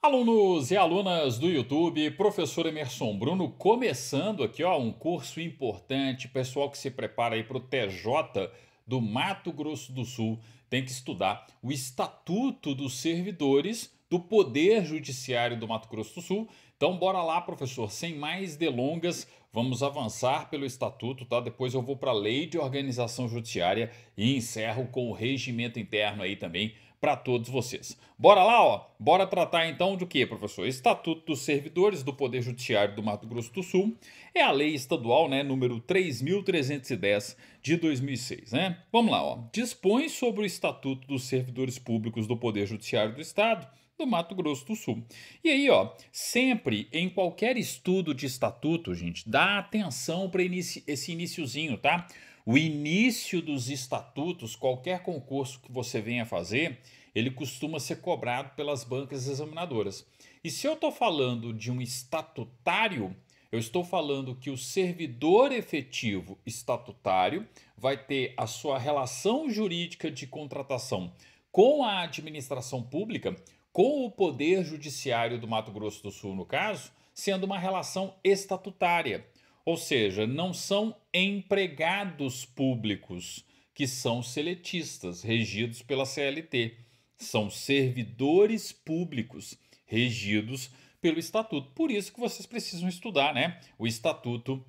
Alunos e alunas do YouTube, professor Emerson Bruno, começando aqui, ó, um curso importante, pessoal que se prepara aí para o TJ do Mato Grosso do Sul, tem que estudar o Estatuto dos Servidores do Poder Judiciário do Mato Grosso do Sul. Então, bora lá, professor, sem mais delongas, vamos avançar pelo Estatuto, tá? Depois eu vou para a Lei de Organização Judiciária e encerro com o regimento interno aí também para todos vocês. Bora lá, ó. Bora tratar então do que, professor? Estatuto dos Servidores do Poder Judiciário do Mato Grosso do Sul é a lei estadual, né, número 3.310 de 2006, né? Vamos lá, ó. Dispõe sobre o Estatuto dos Servidores Públicos do Poder Judiciário do Estado do Mato Grosso do Sul. E aí, ó, sempre em qualquer estudo de estatuto, gente, dá atenção para esse iniciozinho, tá? O início dos estatutos, qualquer concurso que você venha fazer, ele costuma ser cobrado pelas bancas examinadoras. E se eu estou falando de um estatutário, eu estou falando que o servidor efetivo estatutário vai ter a sua relação jurídica de contratação com a administração pública, com o Poder Judiciário do Mato Grosso do Sul, no caso, sendo uma relação estatutária. Ou seja, não são empregados públicos que são seletistas, regidos pela CLT. São servidores públicos, regidos pelo Estatuto. Por isso que vocês precisam estudar, né? O Estatuto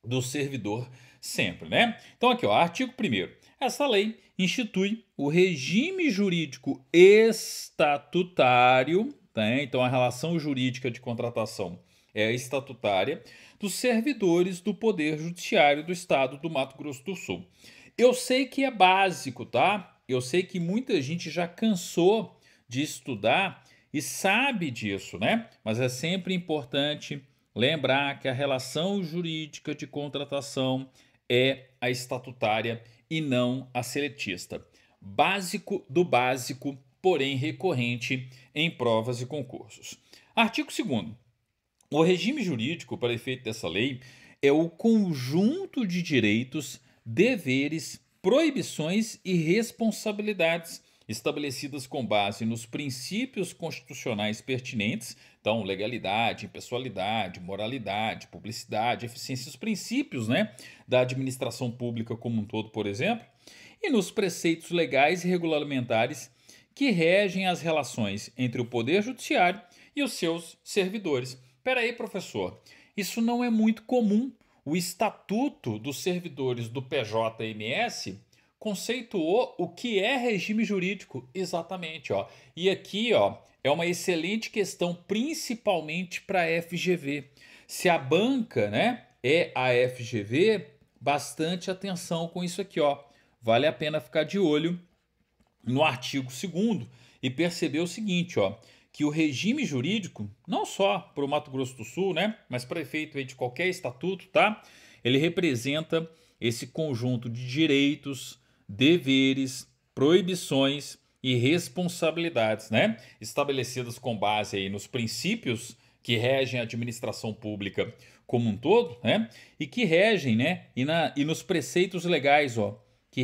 do Servidor sempre, né? Então aqui, ó, artigo 1º. Essa lei institui o regime jurídico estatutário, tá? Então a relação jurídica de contratação é estatutária dos servidores do Poder Judiciário do Estado do Mato Grosso do Sul. Eu sei que é básico, tá? Eu sei que muita gente já cansou de estudar e sabe disso, né? Mas é sempre importante lembrar que a relação jurídica de contratação é a estatutária e não a seletista. Básico do básico, porém recorrente em provas e concursos. Artigo 2º. O regime jurídico, para efeito dessa lei, é o conjunto de direitos, deveres, proibições e responsabilidades estabelecidas com base nos princípios constitucionais pertinentes, então legalidade, impessoalidade, moralidade, publicidade, eficiência, os princípios, né, da administração pública como um todo, por exemplo, e nos preceitos legais e regulamentares que regem as relações entre o Poder Judiciário e os seus servidores. Espera aí, professor, isso não é muito comum. O Estatuto dos Servidores do PJMS conceituou o que é regime jurídico, exatamente, ó. E aqui, ó, é uma excelente questão, principalmente para a FGV. Se a banca, né, é a FGV, bastante atenção com isso aqui, ó. Vale a pena ficar de olho no artigo 2º e perceber o seguinte, ó, que o regime jurídico, não só para o Mato Grosso do Sul, né, mas para efeito aí de qualquer estatuto, tá? Ele representa esse conjunto de direitos, deveres, proibições e responsabilidades, né, estabelecidas com base aí nos princípios que regem a administração pública como um todo, né, e que regem, né, e nos preceitos legais, ó, que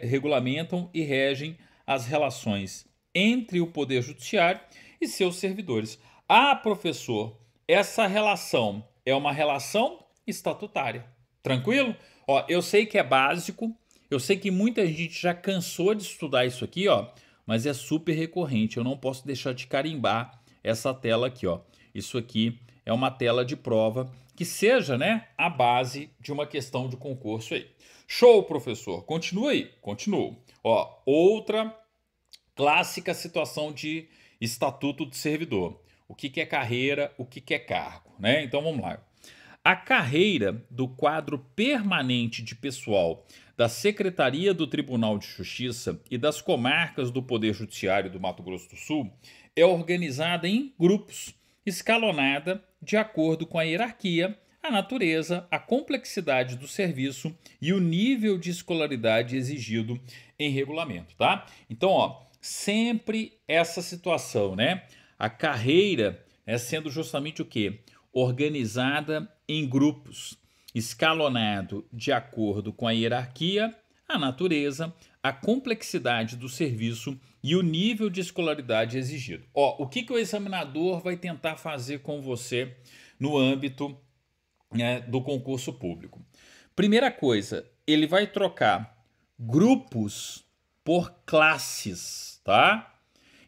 regulamentam e regem as relações entre o Poder Judiciário e seus servidores. Ah, professor, essa relação é uma relação estatutária. Tranquilo? Ó, eu sei que é básico, eu sei que muita gente já cansou de estudar isso aqui, ó, mas é super recorrente. Eu não posso deixar de carimbar essa tela aqui, ó. Isso aqui é uma tela de prova que seja, né, a base de uma questão de concurso aí. Show, professor. Continua aí. Continuo. Ó, outra clássica situação de estatuto de servidor. O que é carreira, o que é cargo, né? Então vamos lá. A carreira do quadro permanente de pessoal da Secretaria do Tribunal de Justiça e das comarcas do Poder Judiciário do Mato Grosso do Sul é organizada em grupos, escalonada de acordo com a hierarquia, a natureza, a complexidade do serviço e o nível de escolaridade exigido em regulamento, tá? Então, ó, sempre essa situação, né? A carreira é sendo justamente o quê? Organizada em grupos, escalonado de acordo com a hierarquia, a natureza, a complexidade do serviço e o nível de escolaridade exigido. Ó, o que o examinador vai tentar fazer com você no âmbito, né, do concurso público? Primeira coisa, ele vai trocar grupos por classes, tá?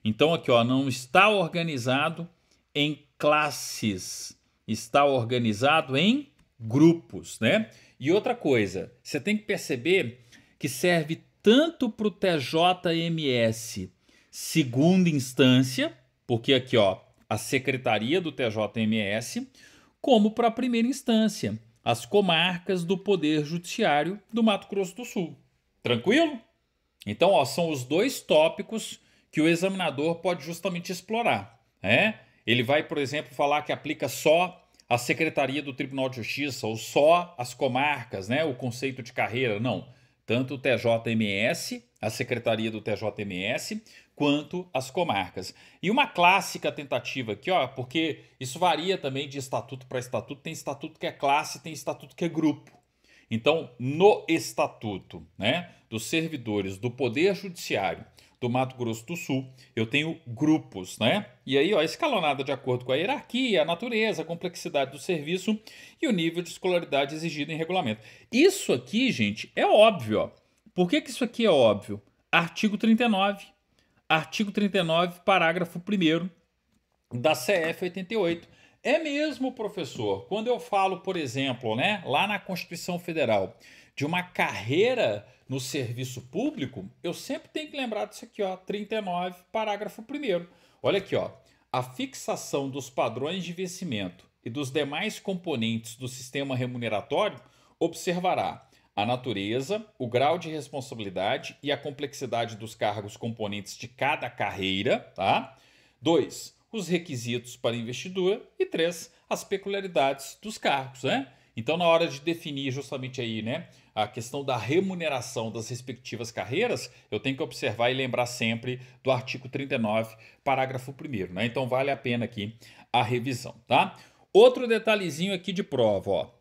Então aqui, ó, não está organizado em classes, está organizado em grupos, né? E outra coisa, você tem que perceber que serve tanto para o TJMS segunda instância, porque aqui, ó, a secretaria do TJMS, como para a primeira instância, as comarcas do Poder Judiciário do Mato Grosso do Sul. Tranquilo? Então, ó, são os dois tópicos que o examinador pode justamente explorar, né? Ele vai, por exemplo, falar que aplica só a Secretaria do Tribunal de Justiça ou só as comarcas, né? O conceito de carreira, não. Tanto o TJMS, a Secretaria do TJMS, quanto as comarcas. E uma clássica tentativa aqui, ó, porque isso varia também de estatuto para estatuto, tem estatuto que é classe, tem estatuto que é grupo. Então, no estatuto, né, dos servidores do Poder Judiciário do Mato Grosso do Sul, eu tenho grupos, né? E aí, ó, escalonada de acordo com a hierarquia, a natureza, a complexidade do serviço e o nível de escolaridade exigido em regulamento. Isso aqui, gente, é óbvio, ó. Por que isso aqui é óbvio? Artigo 39. Artigo 39, parágrafo 1º da CF 88. É mesmo, professor, quando eu falo, por exemplo, né, lá na Constituição Federal, de uma carreira no serviço público, eu sempre tenho que lembrar disso aqui, ó, 39, parágrafo 1º. Olha aqui, ó, a fixação dos padrões de vencimento e dos demais componentes do sistema remuneratório observará a natureza, o grau de responsabilidade e a complexidade dos cargos componentes de cada carreira, tá? 2. Os requisitos para investidura e 3. As peculiaridades dos cargos, né? Então, na hora de definir justamente aí, né, a questão da remuneração das respectivas carreiras, eu tenho que observar e lembrar sempre do artigo 39, parágrafo 1º, né? Então, vale a pena aqui a revisão, tá? Outro detalhezinho aqui de prova, ó.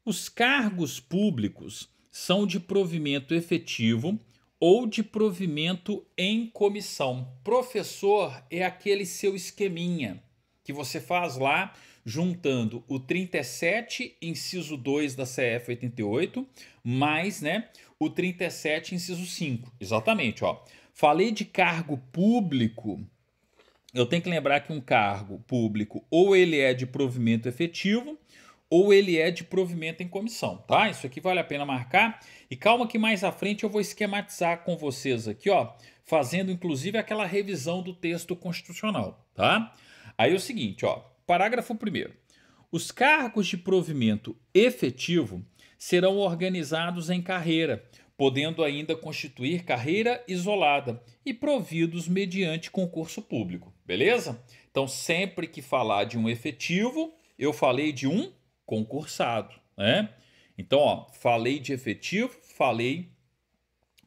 Os cargos públicos são de provimento efetivo ou de provimento em comissão. Professor é aquele seu esqueminha que você faz lá juntando o 37, inciso 2 da CF 88, mais, né, o 37, inciso 5. Exatamente, ó. Falei de cargo público, eu tenho que lembrar que um cargo público ou ele é de provimento efetivo ou ele é de provimento em comissão, tá? Isso aqui vale a pena marcar. E calma que mais à frente eu vou esquematizar com vocês aqui, ó, fazendo inclusive aquela revisão do texto constitucional, tá? Aí é o seguinte, ó, parágrafo 1º. Os cargos de provimento efetivo serão organizados em carreira, podendo ainda constituir carreira isolada e providos mediante concurso público, beleza? Então, sempre que falar de um efetivo, eu falei de um concursado, né? Então, ó, falei de efetivo, falei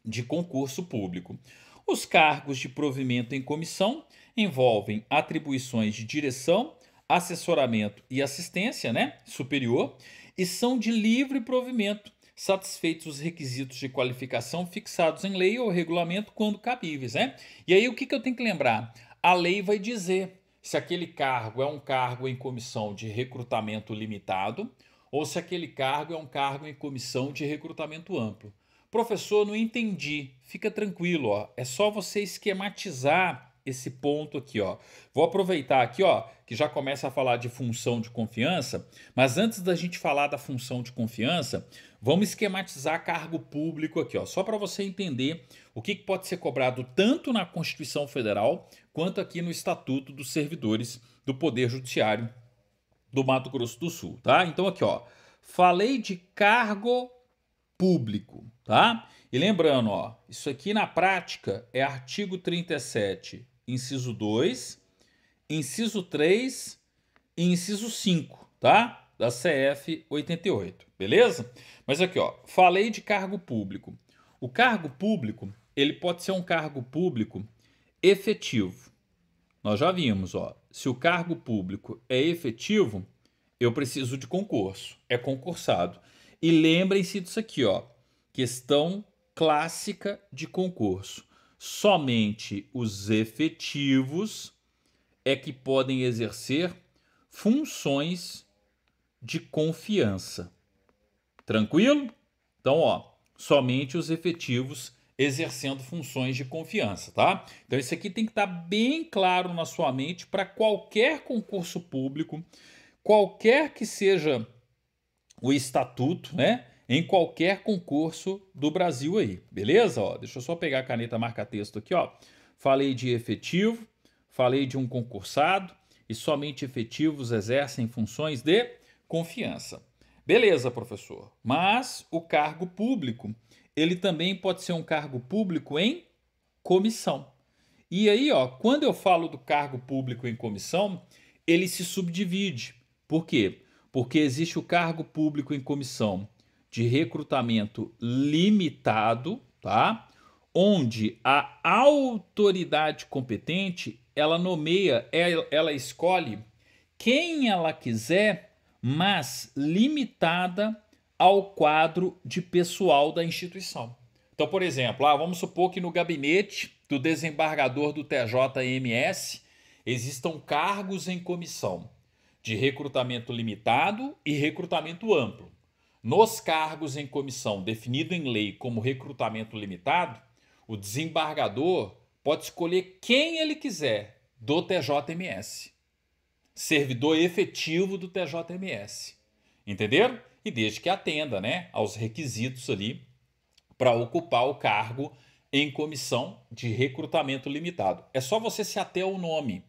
de concurso público. Os cargos de provimento em comissão envolvem atribuições de direção, assessoramento e assistência, né, superior, e são de livre provimento, satisfeitos os requisitos de qualificação fixados em lei ou regulamento quando cabíveis, né? E aí o que eu tenho que lembrar? A lei vai dizer se aquele cargo é um cargo em comissão de recrutamento limitado ou se aquele cargo é um cargo em comissão de recrutamento amplo. Professor, não entendi. Fica tranquilo, ó. É só você esquematizar esse ponto aqui, ó. Vou aproveitar aqui, ó, que já começa a falar de função de confiança, mas antes da gente falar da função de confiança, vamos esquematizar cargo público aqui, ó, só para você entender o que pode ser cobrado tanto na Constituição Federal quanto aqui no Estatuto dos Servidores do Poder Judiciário do Mato Grosso do Sul, tá? Então aqui, ó, falei de cargo público, tá? E lembrando, ó, isso aqui na prática é artigo 37, inciso 2, inciso 3 e inciso 5, tá? Da CF 88, beleza? Mas aqui, ó, falei de cargo público. O cargo público, ele pode ser um cargo público efetivo. Nós já vimos, ó, se o cargo público é efetivo, eu preciso de concurso, é concursado. E lembrem-se disso aqui, ó, questão clássica de concurso. somente os efetivos é que podem exercer funções de confiança. Tranquilo? Então, ó, somente os efetivos exercendo funções de confiança, tá? Então, isso aqui tem que estar bem claro na sua mente para qualquer concurso público, qualquer que seja o estatuto, né? Em qualquer concurso do Brasil aí, beleza? Ó, deixa eu só pegar a caneta marca-texto aqui, ó. Falei de efetivo, falei de um concursado e somente efetivos exercem funções de confiança. Beleza, professor. Mas o cargo público, ele também pode ser um cargo público em comissão. E aí, ó, quando eu falo do cargo público em comissão, ele se subdivide. Por quê? Porque existe o cargo público em comissão de recrutamento limitado, tá? Onde a autoridade competente, ela nomeia, ela escolhe quem ela quiser, mas limitada ao quadro de pessoal da instituição. Então, por exemplo, vamos supor que no gabinete do desembargador do TJMS existam cargos em comissão de recrutamento limitado e recrutamento amplo. Nos cargos em comissão definido em lei como recrutamento limitado, o desembargador pode escolher quem ele quiser do TJMS. Servidor efetivo do TJMS. Entenderam? E desde que atenda, né, aos requisitos ali para ocupar o cargo em comissão de recrutamento limitado. É só você se ater ao nome.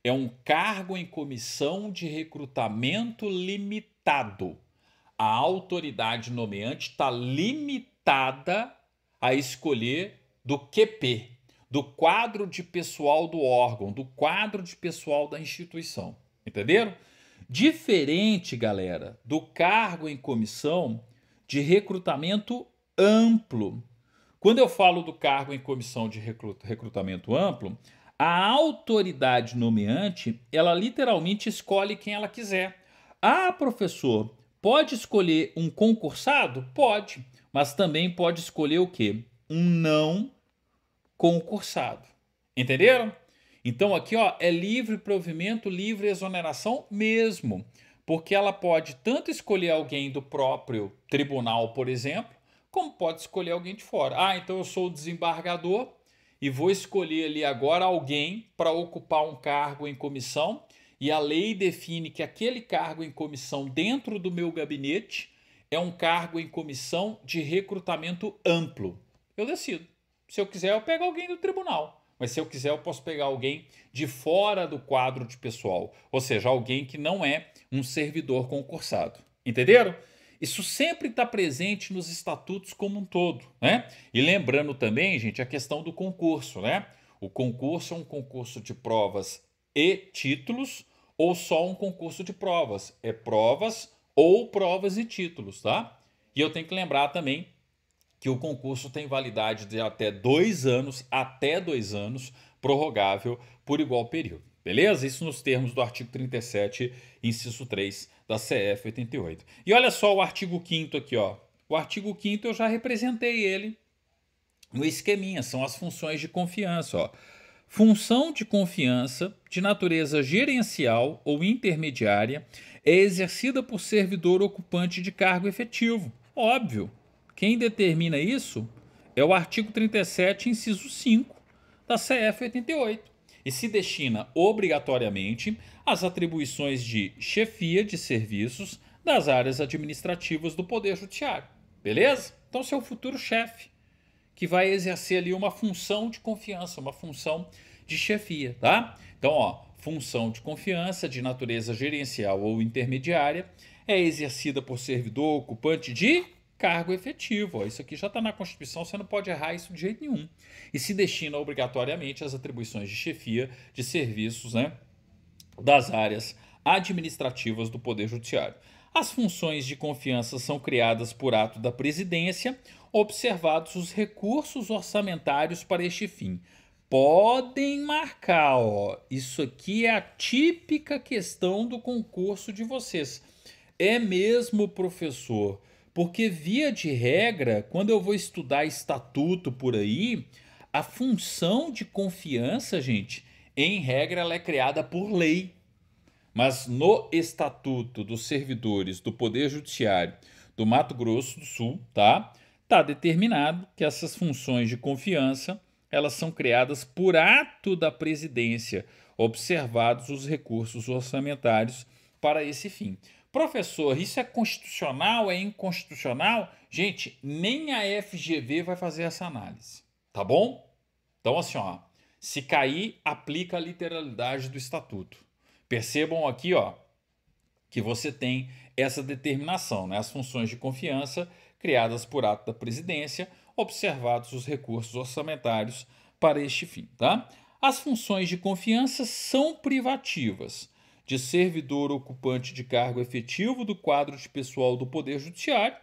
É um cargo em comissão de recrutamento limitado. A autoridade nomeante está limitada a escolher do QP, do quadro de pessoal do órgão, do quadro de pessoal da instituição. Entenderam? Diferente, galera, do cargo em comissão de recrutamento amplo. Quando eu falo do cargo em comissão de recrutamento amplo, a autoridade nomeante, ela literalmente escolhe quem ela quiser. Ah, professor, pode escolher um concursado? Pode, mas também pode escolher o quê? Um não concursado. Entenderam? Então aqui, ó, é livre provimento, livre exoneração mesmo, porque ela pode tanto escolher alguém do próprio tribunal, por exemplo, como pode escolher alguém de fora. Ah, então eu sou o desembargador e vou escolher ali agora alguém para ocupar um cargo em comissão, e a lei define que aquele cargo em comissão dentro do meu gabinete é um cargo em comissão de recrutamento amplo. Eu decido. Se eu quiser, eu pego alguém do tribunal. Mas se eu quiser, eu posso pegar alguém de fora do quadro de pessoal. Ou seja, alguém que não é um servidor concursado. Entenderam? Isso sempre está presente nos estatutos como um todo, né? E lembrando também, gente, a questão do concurso, né? O concurso é um concurso de provas e títulos ou só um concurso de provas? É provas ou provas e títulos, tá? E eu tenho que lembrar também que o concurso tem validade de até 2 anos, prorrogável por igual período. Beleza? Isso nos termos do artigo 37, inciso 3 da CF 88. E olha só o artigo 5º aqui, ó. O artigo 5º eu já representei ele no esqueminha, são as funções de confiança, ó. Função de confiança de natureza gerencial ou intermediária é exercida por servidor ocupante de cargo efetivo. Óbvio. Quem determina isso é o artigo 37, inciso 5 da CF 88 e se destina obrigatoriamente às atribuições de chefia de serviços das áreas administrativas do Poder Judiciário. Beleza? Então, seu futuro chefe, que vai exercer ali uma função de confiança, uma função de chefia, tá? Então, ó, função de confiança de natureza gerencial ou intermediária é exercida por servidor ocupante de cargo efetivo. Ó, isso aqui já está na Constituição, você não pode errar isso de jeito nenhum. E se destina obrigatoriamente às atribuições de chefia de serviços, né, das áreas administrativas do Poder Judiciário. As funções de confiança são criadas por ato da presidência, observados os recursos orçamentários para este fim. Podem marcar, ó, isso aqui é a típica questão do concurso de vocês. É mesmo, professor, porque via de regra, quando eu vou estudar estatuto por aí, A função de confiança, gente, em regra, ela é criada por lei. Mas no Estatuto dos Servidores do Poder Judiciário do Mato Grosso do Sul, tá? Tá determinado que essas funções de confiança, elas são criadas por ato da presidência, observados os recursos orçamentários para esse fim. Professor, isso é constitucional, é inconstitucional? Gente, nem a FGV vai fazer essa análise, tá bom? Então assim, ó, se cair, aplica a literalidade do estatuto. Percebam aqui, ó, que você tem essa determinação, né? As funções de confiança criadas por ato da presidência, observados os recursos orçamentários para este fim, tá? As funções de confiança são privativas de servidor ocupante de cargo efetivo do quadro de pessoal do Poder Judiciário,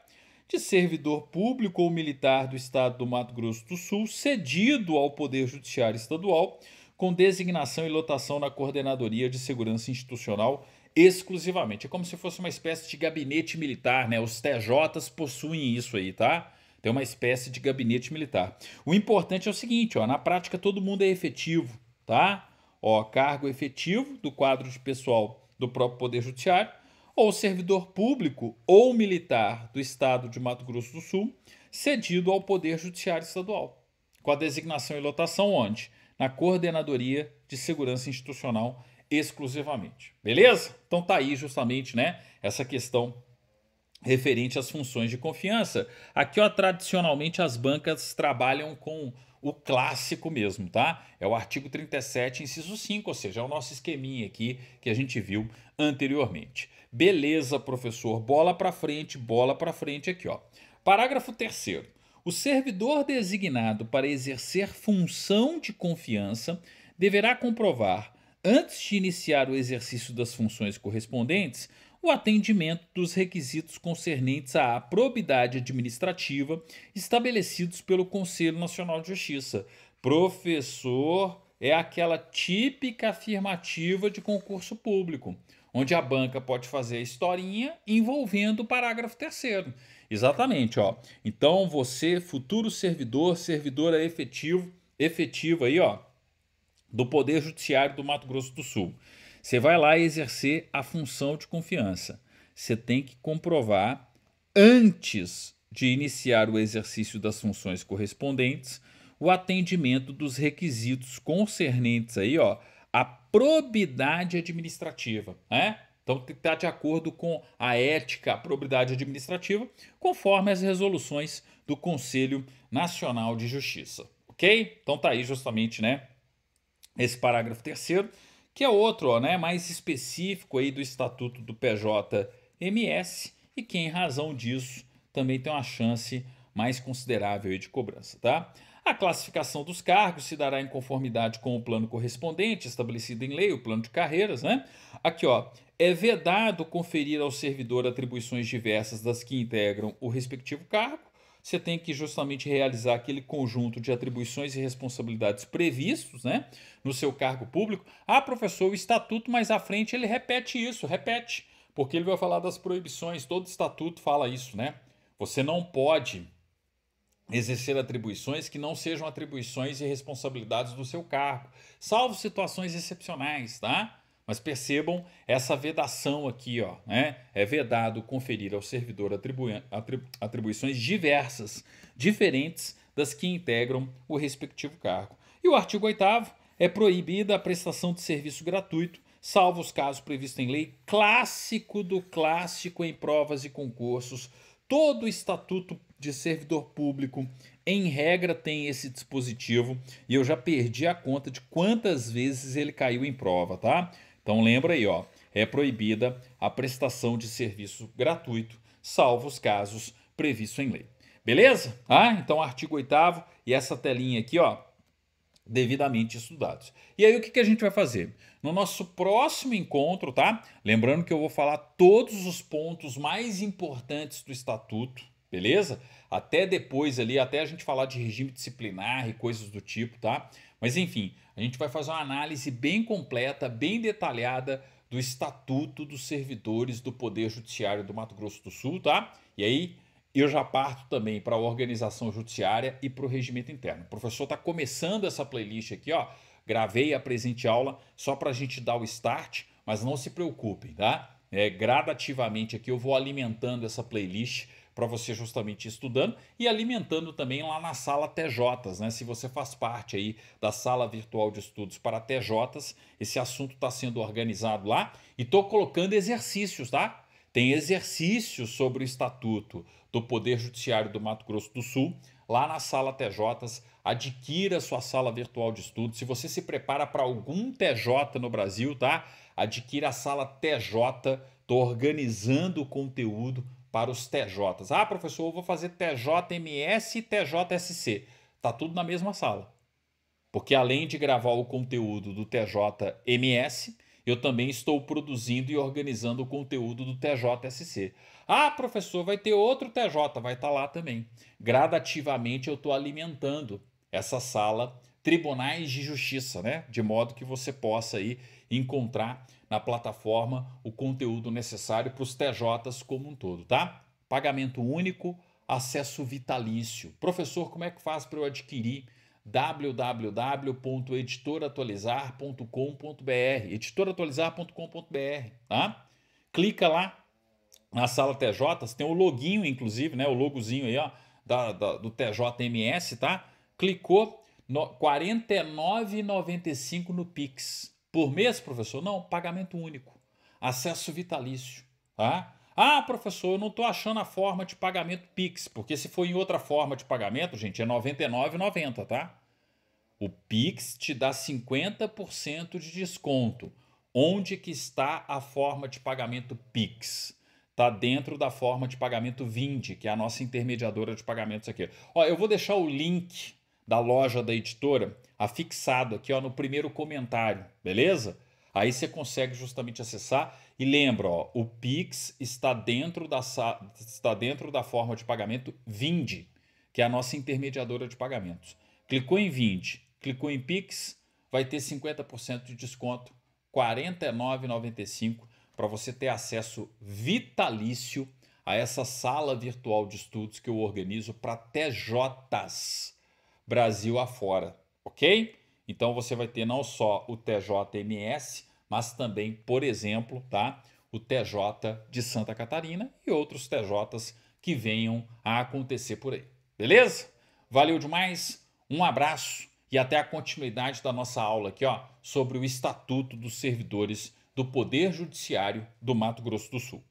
de servidor público ou militar do Estado do Mato Grosso do Sul, cedido ao Poder Judiciário Estadual, com designação e lotação na Coordenadoria de Segurança Institucional exclusivamente. É como se fosse uma espécie de gabinete militar, né? Os TJs possuem isso aí, tá? Tem uma espécie de gabinete militar. O importante é o seguinte, ó, na prática todo mundo é efetivo, tá? Ó, cargo efetivo do quadro de pessoal do próprio Poder Judiciário, ou servidor público ou militar do Estado de Mato Grosso do Sul, cedido ao Poder Judiciário Estadual, com a designação e lotação onde? Na Coordenadoria de Segurança Institucional exclusivamente. Beleza? Então tá aí justamente, né, essa questão referente às funções de confiança. Aqui, ó, tradicionalmente as bancas trabalham com o clássico mesmo, tá? É o artigo 37, inciso 5, ou seja, é o nosso esqueminha aqui que a gente viu anteriormente. Beleza, professor, bola para frente aqui, ó. Parágrafo 3º. O servidor designado para exercer função de confiança deverá comprovar, antes de iniciar o exercício das funções correspondentes, o atendimento dos requisitos concernentes à probidade administrativa estabelecidos pelo Conselho Nacional de Justiça. Professor, é aquela típica afirmativa de concurso público, onde a banca pode fazer a historinha envolvendo o parágrafo 3º. Exatamente, ó. Então você, futuro servidor, servidora efetivo aí, ó, do Poder Judiciário do Mato Grosso do Sul. Você vai lá exercer a função de confiança. Você tem que comprovar, antes de iniciar o exercício das funções correspondentes, o atendimento dos requisitos concernentes aí, ó, à probidade administrativa, né? Então tem que estar de acordo com a ética, a probidade administrativa, conforme as resoluções do Conselho Nacional de Justiça, ok? Então tá aí justamente, né, esse parágrafo 3º, que é outro, ó, né, mais específico aí do Estatuto do PJMS e que, em razão disso, também tem uma chance mais considerável aí de cobrança, tá? A classificação dos cargos se dará em conformidade com o plano correspondente estabelecido em lei, o plano de carreiras, né? Aqui, ó, é vedado conferir ao servidor atribuições diversas das que integram o respectivo cargo. Você tem que justamente realizar aquele conjunto de atribuições e responsabilidades previstos, né, no seu cargo público. Ah, professor, o estatuto mais à frente ele repete isso, repete, porque ele vai falar das proibições, todo estatuto fala isso, né? Você não pode exercer atribuições que não sejam atribuições e responsabilidades do seu cargo, salvo situações excepcionais, tá? Mas percebam essa vedação aqui, ó, né? É vedado conferir ao servidor atribuições diversas, diferentes das que integram o respectivo cargo. E o artigo 8º é proibida a prestação de serviço gratuito, salvo os casos previstos em lei, clássico do clássico em provas e concursos. Todo o estatuto de servidor público, em regra, tem esse dispositivo e eu já perdi a conta de quantas vezes ele caiu em prova, tá? Então lembra aí, ó, é proibida a prestação de serviço gratuito, salvo os casos previstos em lei. Beleza? Ah, então artigo 8º e essa telinha aqui, ó, devidamente estudados. E aí o que a gente vai fazer? No nosso próximo encontro, tá? Lembrando que eu vou falar todos os pontos mais importantes do estatuto, beleza? Até depois ali, até a gente falar de regime disciplinar e coisas do tipo, tá? Mas enfim, a gente vai fazer uma análise bem completa, bem detalhada do Estatuto dos Servidores do Poder Judiciário do Mato Grosso do Sul, tá? E aí eu já parto também para a organização judiciária e para o regimento interno. O professor está começando essa playlist aqui, ó. Gravei a presente aula só para a gente dar o start, mas não se preocupem, tá? Gradativamente aqui eu vou alimentando essa playlist para você justamente ir estudando e alimentando também lá na sala TJs, né? Se você faz parte aí da sala virtual de estudos para TJs, esse assunto está sendo organizado lá e estou colocando exercícios, tá? Tem exercícios sobre o Estatuto do Poder Judiciário do Mato Grosso do Sul, lá na sala TJs. Adquira sua sala virtual de estudos. Se você se prepara para algum TJ no Brasil, tá? Adquira a sala TJ. Estou organizando o conteúdo para os TJs. Ah, professor, eu vou fazer TJMS e TJSC. Tá tudo na mesma sala. Porque além de gravar o conteúdo do TJMS, eu também estou produzindo e organizando o conteúdo do TJSC. Ah, professor, vai ter outro TJ, vai estar lá também. Gradativamente eu estou alimentando essa sala Tribunais de Justiça, né? De modo que você possa aí encontrar na plataforma o conteúdo necessário para os TJs como um todo, tá? Pagamento único, acesso vitalício. Professor, como é que faz para eu adquirir? www.editoratualizar.com.br, editoratualizar.com.br, tá? Clica lá na sala TJs, tem o loginho inclusive, né, o logozinho aí, ó, do TJMS, tá? Clicou, no, R$ 49,95 no Pix. Por mês, professor? Não, pagamento único. Acesso vitalício, tá? Ah, professor, eu não estou achando a forma de pagamento Pix, porque se for em outra forma de pagamento, gente, é R$ 99,90, tá? O Pix te dá 50% de desconto. Onde que está a forma de pagamento Pix? Está dentro da forma de pagamento Vindi, que é a nossa intermediadora de pagamentos aqui. Ó, eu vou deixar o link da loja da editora afixado aqui, ó, no primeiro comentário, beleza? Aí você consegue justamente acessar e lembra, ó, o Pix está dentro da forma de pagamento Vindi, que é a nossa intermediadora de pagamentos. Clicou em Vindi, clicou em Pix, vai ter 50% de desconto, R$ 49,95, para você ter acesso vitalício a essa sala virtual de estudos que eu organizo para TJs Brasil afora, ok? Então você vai ter não só o TJMS, mas também, por exemplo, tá? O TJ de Santa Catarina e outros TJs que venham a acontecer por aí. Beleza? Valeu demais, um abraço e até a continuidade da nossa aula aqui, ó, sobre o Estatuto dos Servidores do Poder Judiciário do Mato Grosso do Sul.